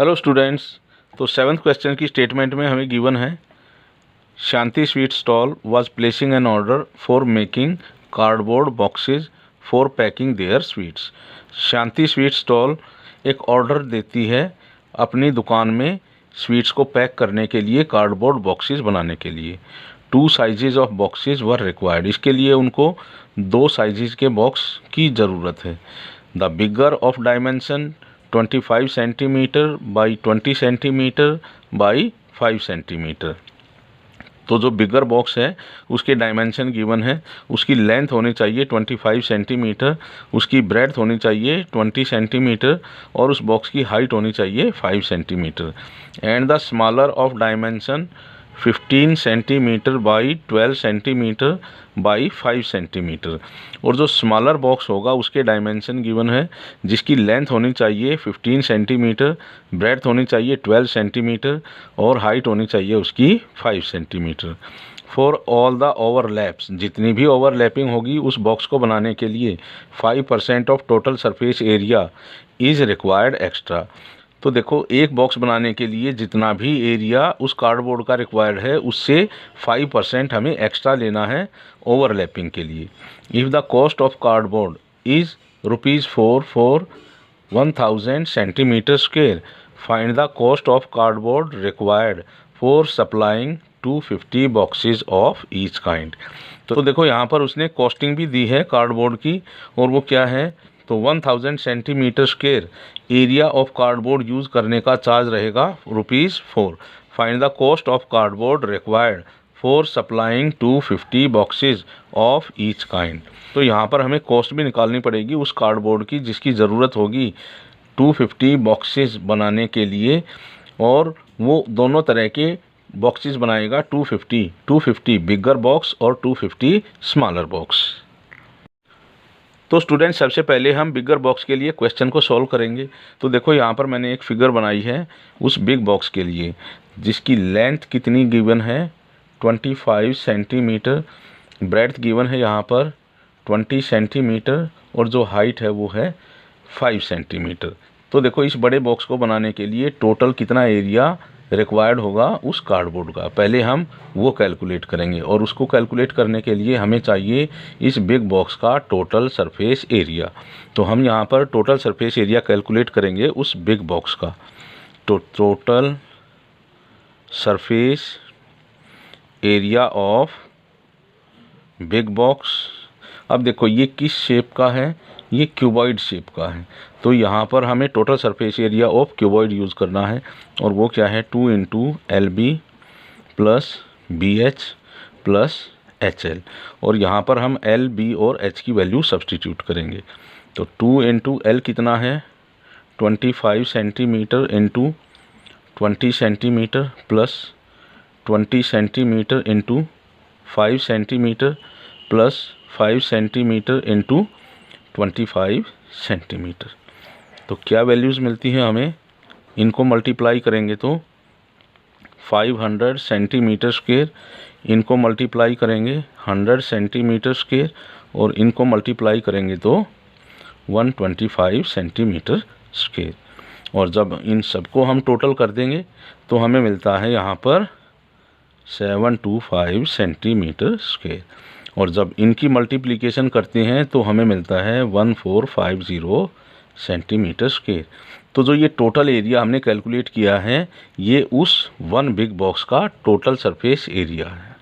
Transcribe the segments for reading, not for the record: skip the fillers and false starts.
Hello students. तो seventh question की statement में हमें गिवन है Shanti sweet stall was placing an order for making cardboard boxes for packing their sweets. Shanti sweet stall एक order देती है अपनी दुकान में स्वीट्स को पैक करने के लिए, कार्डबोर्ड बॉक्सेस बनाने के लिए। 2 sizes of boxes were required. इसके लिए उनको 2 साइजेज के बॉक्स की ज़रूरत है। The bigger of dimension 25 centimetre by 20 centimetre by 5 centimetre. तो जो बिगर बॉक्स है उसके डायमेंशन गिवन है। उसकी लेंथ होनी चाहिए 25 सेंटीमीटर, उसकी ब्रेड्थ होनी चाहिए 20 सेंटीमीटर और उस बॉक्स की हाइट होनी चाहिए 5 centimetre. And the smaller of dimension 15 centimetre by 12 centimetre by 5 centimetre. और जो स्मॉलर बॉक्स होगा उसके डायमेंशन गिवन है, जिसकी लेंथ होनी चाहिए 15 सेंटीमीटर, ब्रेड्थ होनी चाहिए 12 सेंटीमीटर और हाइट होनी चाहिए उसकी 5 centimetre. For all the overlaps, जितनी भी ओवरलैपिंग होगी उस बॉक्स को बनाने के लिए 5% of total surface area is required extra. तो देखो, एक बॉक्स बनाने के लिए जितना भी एरिया उस कार्डबोर्ड का रिक्वायर्ड है उससे 5% हमें एक्स्ट्रा लेना है ओवरलैपिंग के लिए। If the cost of cardboard is ₹4 for 1000 centimetre square, find the cost of cardboard required for supplying 250 boxes of each kind. तो देखो, यहाँ पर उसने कॉस्टिंग भी दी है कार्डबोर्ड की, और वो क्या है, तो 1000 centimetre square area of cardboard use करने का चार्ज रहेगा ₹4। Find the cost of cardboard required for supplying 250 boxes of each kind. तो यहाँ पर हमें कॉस्ट भी निकालनी पड़ेगी उस कार्डबोर्ड की जिसकी ज़रूरत होगी 250 बॉक्सेस बनाने के लिए, और वो दोनों तरह के बॉक्सेस बनाएगा, 250 बिगर बॉक्स और 250 स्मॉलर बॉक्स। तो स्टूडेंट, सबसे पहले हम बिगर बॉक्स के लिए क्वेश्चन को सॉल्व करेंगे। तो देखो, यहाँ पर मैंने एक फिगर बनाई है उस बिग बॉक्स के लिए, जिसकी लेंथ कितनी गिवन है 25 सेंटीमीटर, ब्रेड्थ गिवन है यहाँ पर 20 सेंटीमीटर और जो हाइट है वो है 5 सेंटीमीटर। तो देखो, इस बड़े बॉक्स को बनाने के लिए टोटल कितना एरिया रिक्वायर्ड होगा उस कार्डबोर्ड का, पहले हम वो कैलकुलेट करेंगे। और उसको कैलकुलेट करने के लिए हमें चाहिए इस बिग बॉक्स का टोटल सरफेस एरिया। तो हम यहाँ पर टोटल सरफेस एरिया कैलकुलेट करेंगे उस बिग बॉक्स का। तो total surface area of big box. अब देखो, ये किस शेप का है, ये क्यूबॉइड शेप का है। तो यहाँ पर हमें total surface area of cuboid use करना है, और वो क्या है 2 × LB + BH + HL। और यहाँ पर हम L, B और H की वैल्यू सब्सटीट्यूट करेंगे। तो 2 × L कितना है 25 centimetre × 20 centimetre + 20 centimetre × 5 centimetre + 5 centimetre × 25 centimetre. तो क्या वैल्यूज़ मिलती हैं हमें, इनको मल्टीप्लाई करेंगे तो 500 सेंटीमीटर स्क्वेयर, इनको मल्टीप्लाई करेंगे 100 सेंटीमीटर स्क्वेयर, और इनको मल्टीप्लाई करेंगे तो 125 सेंटीमीटर स्क्वेयर। और जब इन सबको हम टोटल कर देंगे तो हमें मिलता है यहाँ पर 725 सेंटीमीटर स्क्वेयर। और जब इनकी मल्टीप्लिकेशन करते हैं तो हमें मिलता है 1450 सेंटीमीटर स्क्वेयर। तो जो ये टोटल एरिया हमने कैलकुलेट किया है ये उस वन बिग बॉक्स का टोटल सरफेस एरिया है।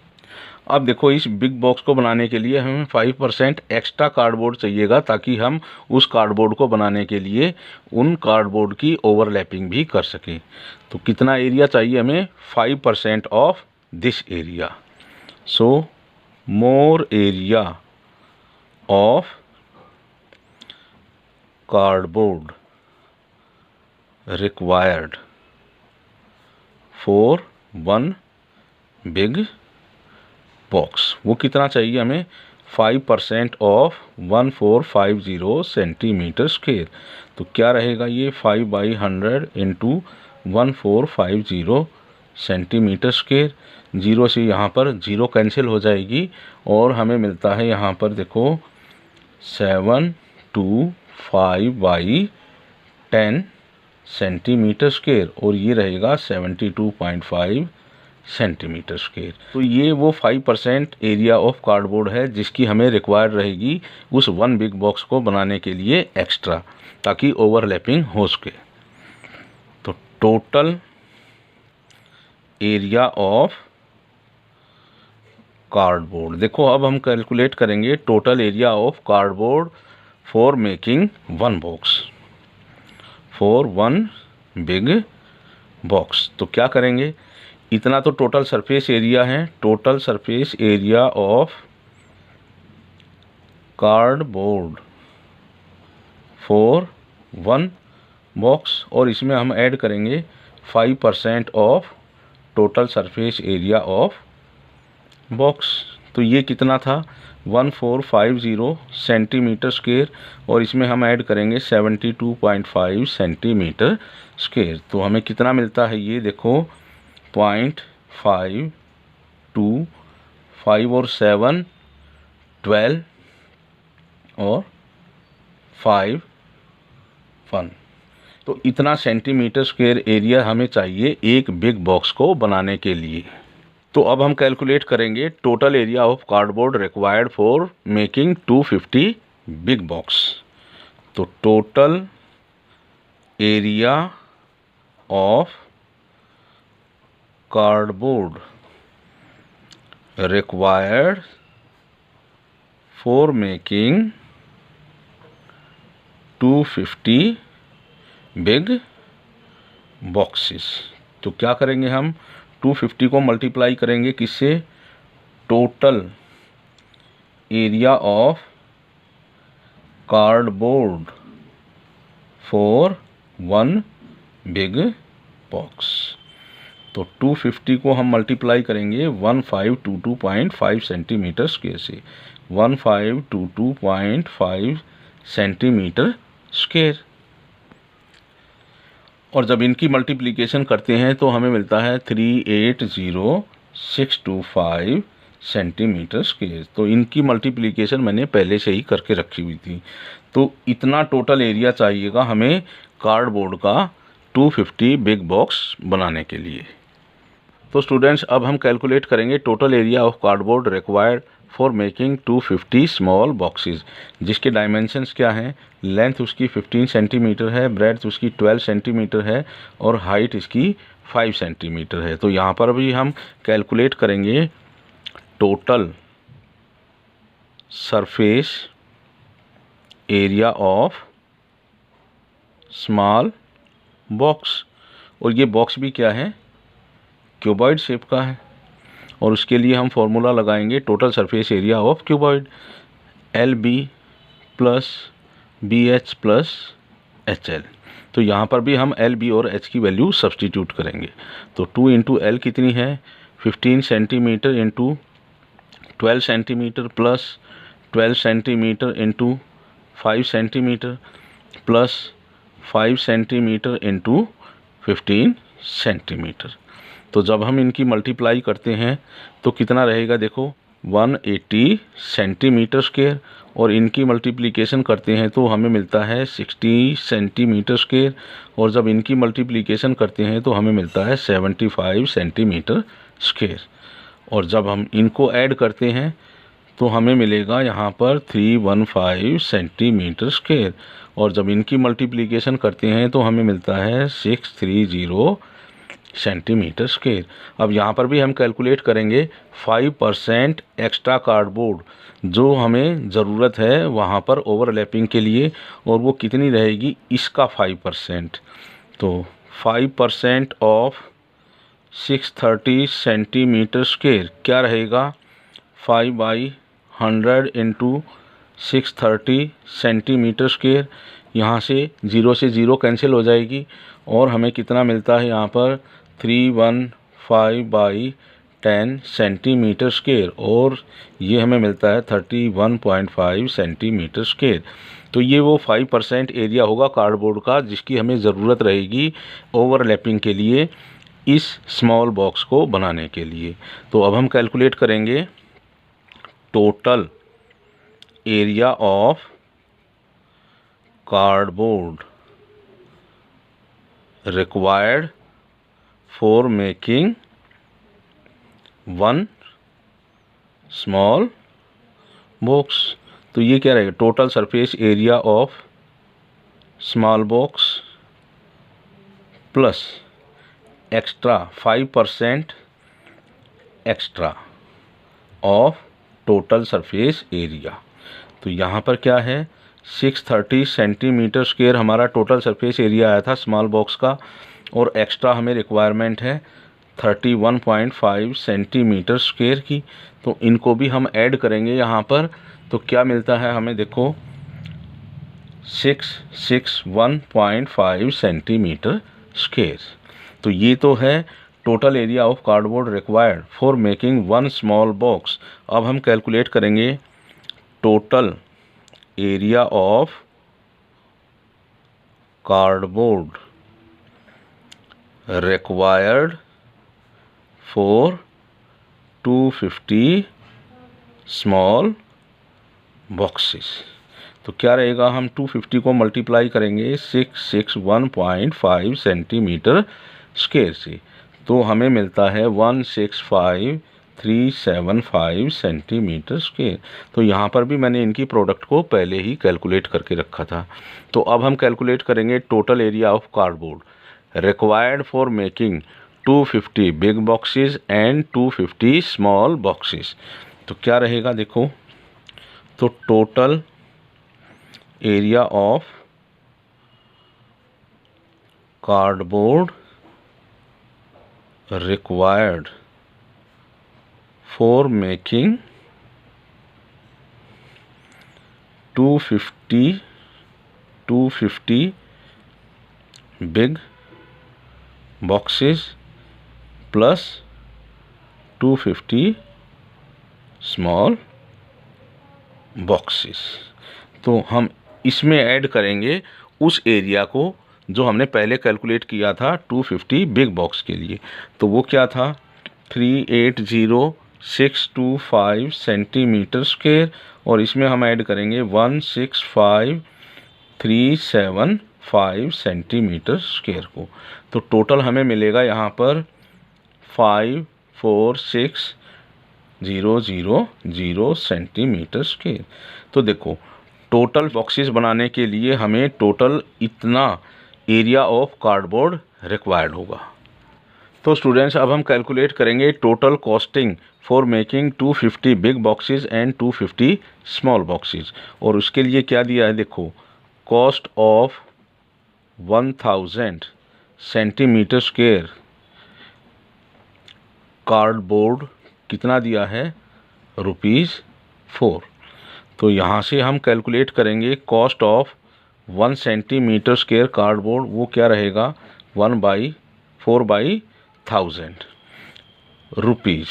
अब देखो, इस बिग बॉक्स को बनाने के लिए हमें 5% एक्स्ट्रा कार्डबोर्ड चाहिएगा, ताकि हम उस कार्डबोर्ड को बनाने के लिए उन कार्डबोर्ड की ओवरलैपिंग भी कर सकें। तो कितना एरिया चाहिए हमें, 5% of this area. So more area of cardboard required for one big box। वो कितना चाहिए हमें, 5% ऑफ 1450 सेंटीमीटर स्क्वेयर। तो क्या रहेगा ये 5/100 × 1450 सेंटीमीटर स्क्वेयर। 0 से यहाँ पर 0 कैंसिल हो जाएगी, और हमें मिलता है यहाँ पर देखो 725/10 सेंटीमीटर स्क्वायर और ये रहेगा 72.5 सेंटीमीटर स्क्वायर। तो ये वो 5% एरिया ऑफ कार्डबोर्ड है जिसकी हमें रिक्वायर्ड रहेगी उस वन बिग बॉक्स को बनाने के लिए एक्स्ट्रा, ताकि ओवरलैपिंग हो सके। तो टोटल एरिया ऑफ कार्डबोर्ड, देखो अब हम कैलकुलेट करेंगे total area of cardboard for making one box, for one big box. तो क्या करेंगे, इतना तो टोटल सरफेस एरिया है, total surface area of cardboard for one box, और इसमें हम ऐड करेंगे 5% of total surface area of box. तो ये कितना था 1450 सेंटीमीटर स्क्वायर, और इसमें हम ऐड करेंगे 72.5 सेंटीमीटर स्क्वायर। तो हमें कितना मिलता है ये देखो 0.525 और 7 12 और 5 1। तो इतना सेंटीमीटर स्क्वायर एरिया हमें चाहिए एक बिग बॉक्स को बनाने के लिए। तो अब हम कैलकुलेट करेंगे total area of cardboard required for making 250 big box. तो total area of cardboard required for making 250 big boxes. तो क्या करेंगे हम 250 को मल्टीप्लाई करेंगे किससे, total area of cardboard for one big box. तो 250 को हम मल्टीप्लाई करेंगे 1522.5 सेंटीमीटर स्क्वायर से, 1522.5 सेंटीमीटर स्क्वायर। और जब इनकी मल्टीप्लिकेशन करते हैं तो हमें मिलता है 380,625 सेंटीमीटर स्क्वायर। तो इनकी मल्टीप्लिकेशन मैंने पहले से ही करके रखी हुई थी। तो इतना टोटल एरिया चाहिएगा हमें कार्डबोर्ड का 250 बिग बॉक्स बनाने के लिए। तो स्टूडेंट्स अब हम कैलकुलेट करेंगे total area of cardboard required for making 250 small boxes, जिसके डायमेंशंस क्या हैं, लेंथ उसकी 15 सेंटीमीटर है, ब्रेड्थ उसकी 12 सेंटीमीटर है और हाइट इसकी 5 सेंटीमीटर है। तो यहाँ पर भी हम कैलकुलेट करेंगे total surface area of small box, और ये बॉक्स भी क्या है, क्यूबॉइड शेप का है, और उसके लिए हम फॉर्मूला लगाएंगे total surface area of cuboid, LB plus BH plus HL। तो यहाँ पर भी हम LB और H की वैल्यू सब्सटीट्यूट करेंगे। तो 2 इंटू L कितनी है 15 centimetre into 12 centimetre plus 12 centimetre into 5 centimetre plus 5 centimetre into 15 centimetre. तो जब हम इनकी मल्टीप्लाई करते हैं तो कितना रहेगा देखो 180 सेंटीमीटर स्क्वायर, और इनकी मल्टीप्लिकेशन करते हैं तो हमें मिलता है 60 सेंटीमीटर स्क्वायर, और जब इनकी मल्टीप्लिकेशन करते हैं तो हमें मिलता है 75 सेंटीमीटर स्क्वायर। और जब हम इनको ऐड करते हैं तो हमें मिलेगा यहाँ पर 315 सेंटीमीटर स्क्वायर, और जब इनकी मल्टीप्लिकेशन करते हैं तो हमें मिलता है 630 सेंटीमीटर स्क्वायर। अब यहाँ पर भी हम कैलकुलेट करेंगे 5% एक्स्ट्रा कार्डबोर्ड जो हमें ज़रूरत है वहाँ पर ओवरलैपिंग के लिए, और वो कितनी रहेगी, इसका 5%। तो 5% ऑफ 630 सेंटीमीटर स्क्वायर क्या रहेगा, 5/100 इंटू 630 सेंटीमीटर स्क्वायर। यहाँ से 0 से 0 कैंसिल हो जाएगी, और हमें कितना मिलता है यहाँ पर 315/10 सेंटीमीटर स्क्वायर, और ये हमें मिलता है 31.5 सेंटीमीटर स्क्वायर। तो ये वो 5% एरिया होगा कार्डबोर्ड का जिसकी हमें ज़रूरत रहेगी ओवरलैपिंग के लिए इस स्मॉल बॉक्स को बनाने के लिए। तो अब हम कैलकुलेट करेंगे total area of cardboard required for making one small box। तो ये क्या रहेगा, total surface area of small box plus extra 5% extra off total surface area. तो यहाँ पर क्या है, 630 सेंटीमीटर स्क्वायर हमारा टोटल सरफेस एरिया आया था स्मॉल बॉक्स का, और एक्स्ट्रा हमें रिक्वायरमेंट है 31.5 सेंटीमीटर स्क्वायर की। तो इनको भी हम ऐड करेंगे यहाँ पर, तो क्या मिलता है हमें, देखो 661.5 सेंटीमीटर स्क्वायर। तो ये तो है total area of cardboard required for making one small box. अब हम कैलकुलेट करेंगे total area of cardboard required for 250 small boxes. तो क्या रहेगा, हम 250 को मल्टीप्लाई करेंगे 661.5 सेंटीमीटर स्क्वायर से, तो हमें मिलता है 165,375 सेंटीमीटर स्क्वायर। तो यहाँ पर भी मैंने इनकी प्रोडक्ट को पहले ही कैलकुलेट करके रखा था। तो अब हम कैलकुलेट करेंगे total area of cardboard required for making 250 big boxes and 250 small boxes. तो क्या रहेगा, देखो, तो total area of cardboard required for making 250 big boxes plus 250 small boxes। तो हम इसमें ऐड करेंगे उस एरिया को जो हमने पहले कैलकुलेट किया था 250 बिग बॉक्स के लिए। तो वो क्या था, 380,625 सेंटीमीटर स्क्वायर, और इसमें हम ऐड करेंगे 165,375 सेंटीमीटर स्क्वायर को। तो टोटल हमें मिलेगा यहाँ पर 546,000 सेंटीमीटर स्क्वायर। तो देखो, टोटल बॉक्सेस बनाने के लिए हमें टोटल इतना एरिया ऑफ कार्डबोर्ड रिक्वायर्ड होगा। तो स्टूडेंट्स, अब हम कैलकुलेट करेंगे total costing for making 250 big boxes and 250 small boxes. और उसके लिए क्या दिया है, देखो, cost of 1000 centimetre square cardboard कितना दिया है, ₹4। तो यहाँ से हम कैलकुलेट करेंगे cost of 1 centimetre square cardboard, वो क्या रहेगा, 1/4/1000 रुपीज़।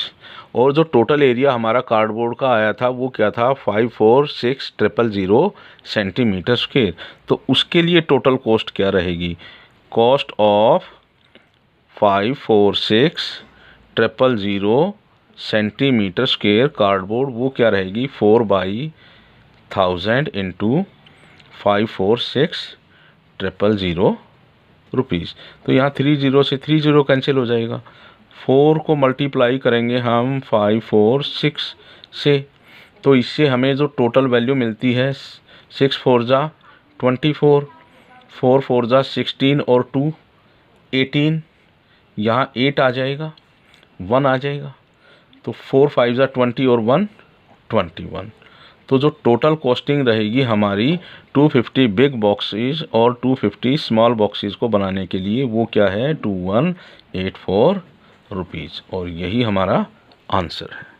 और जो टोटल एरिया हमारा कार्डबोर्ड का आया था वो क्या था, 546,000 सेंटीमीटर स्क्वायर। तो उसके लिए टोटल कॉस्ट क्या रहेगी, cost of 546,000 centimetre square cardboard, वो क्या रहेगी, 4/1000 इंटू 546,000 रुपीज़। तो यहाँ 30 से 30 कैंसिल हो जाएगा। 4 को मल्टीप्लाई करेंगे हम 546 से, तो इससे हमें जो टोटल वैल्यू मिलती है 6 4 जा 24, 4 4 जा 16 और 2 18, यहाँ 8 आ जाएगा, 1 आ जाएगा। तो 4 5 जा 20 और 1 21। तो जो टोटल कॉस्टिंग रहेगी हमारी 250 बिग बॉक्सेस और 250 स्मॉल बॉक्सेस को बनाने के लिए, वो क्या है, 2184 रुपीज़। और यही हमारा आंसर है।